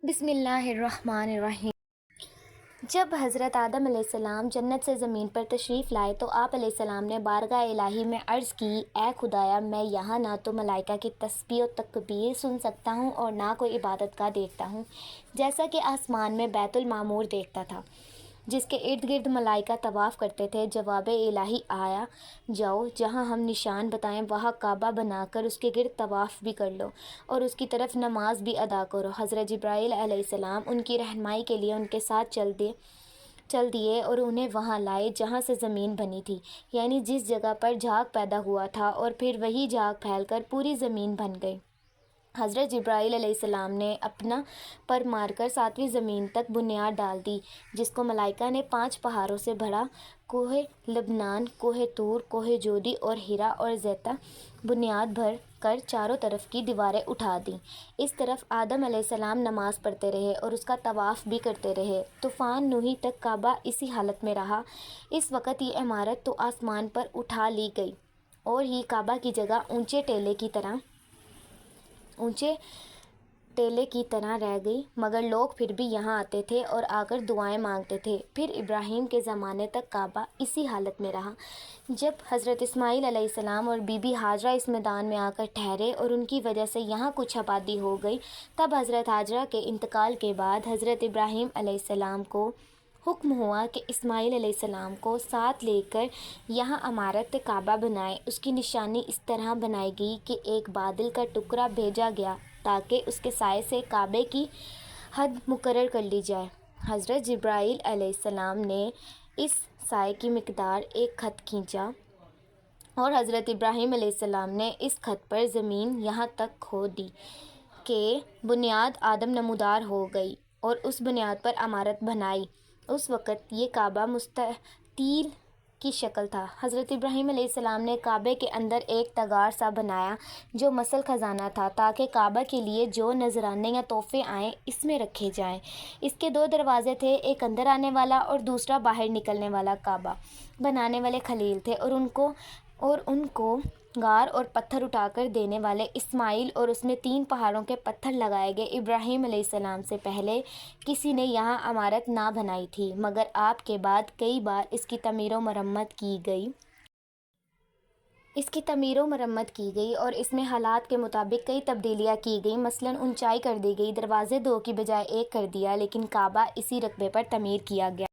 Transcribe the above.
بسم اللہ الرحمن الرحیم۔ جب حضرت آدم علیہ السلام جنت سے زمین پر تشریف لائے تو آپ علیہ السلام نے بارگاہ الہی میں عرض کی، اے خدایا، میں یہاں نہ تو ملائکہ کی تسبیح و تکبیر سن سکتا ہوں اور نہ کوئی عبادت گاہ دیکھتا ہوں، جیسا کہ آسمان میں بیت المعمور دیکھتا تھا جس کے ارد گرد ملائکہ طواف کرتے تھے۔ جواب الہی آیا، جاؤ، جہاں ہم نشان بتائیں وہاں کعبہ بنا کر اس کے گرد طواف بھی کر لو اور اس کی طرف نماز بھی ادا کرو۔ حضرت جبرائیل علیہ السلام ان کی رہنمائی کے لیے ان کے ساتھ چل دیے اور انہیں وہاں لائے جہاں سے زمین بنی تھی، یعنی جس جگہ پر جھاگ پیدا ہوا تھا، اور پھر وہی جھاگ پھیل کر پوری زمین بن گئی۔ حضرت جبرائیل علیہ السلام نے اپنا پر مار کر 7ویں زمین تک بنیاد ڈال دی، جس کو ملائکہ نے 5 پہاڑوں سے بھرا: کوہ لبنان، کوہ طور، کوہ جودی اور ہیرا اور زیتہ۔ بنیاد بھر کر چاروں طرف کی دیواریں اٹھا دیں۔ اس طرف آدم علیہ السلام نماز پڑھتے رہے اور اس کا طواف بھی کرتے رہے۔ طوفان نوح تک کعبہ اسی حالت میں رہا۔ اس وقت یہ عمارت تو آسمان پر اٹھا لی گئی اور یہ کعبہ کی جگہ اونچے ٹیلے کی طرح رہ گئی، مگر لوگ پھر بھی یہاں آتے تھے اور آ کر دعائیں مانگتے تھے۔ پھر ابراہیم کے زمانے تک کعبہ اسی حالت میں رہا۔ جب حضرت اسماعیل علیہ السلام اور بی بی ہاجرہ اس میدان میں آ کر ٹھہرے اور ان کی وجہ سے یہاں کچھ آبادی ہو گئی، تب حضرت ہاجرہ کے انتقال کے بعد حضرت ابراہیم علیہ السلام کو حکم ہوا کہ اسماعیل علیہ السلام کو ساتھ لے کر یہاں عمارت کعبہ بنائیں۔ اس کی نشانی اس طرح بنائی گئی کہ ایک بادل کا ٹکڑا بھیجا گیا تاکہ اس کے سائے سے کعبے کی حد مقرر کر لی جائے۔ حضرت جبرائیل علیہ السلام نے اس سائے کی مقدار ایک خط کھینچا اور حضرت ابراہیم علیہ السلام نے اس خط پر زمین یہاں تک کھود دی کہ بنیاد آدم نمودار ہو گئی اور اس بنیاد پر عمارت بنائی۔ اس وقت یہ کعبہ مستطیل کی شکل تھا۔ حضرت ابراہیم علیہ السلام نے کعبے کے اندر ایک تغار سا بنایا جو مثل خزانہ تھا، تاکہ کعبہ کے لیے جو نذرانے یا تحفے آئیں اس میں رکھے جائیں۔ اس کے 2 دروازے تھے، ایک اندر آنے والا اور دوسرا باہر نکلنے والا۔ کعبہ بنانے والے خلیل تھے اور ان کو غار اور پتھر اٹھا کر دینے والے اسماعیل، اور اس میں 3 پہاڑوں کے پتھر لگائے گئے۔ ابراہیم علیہ السلام سے پہلے کسی نے یہاں عمارت نہ بنائی تھی، مگر آپ کے بعد کئی بار اس کی تعمیر و مرمت کی گئی اور اس میں حالات کے مطابق کئی تبدیلیاں کی گئیں۔ مثلاً اونچائی کر دی گئی، دروازے 2 کی بجائے 1 کر دیا، لیکن کعبہ اسی رقبے پر تعمیر کیا گیا۔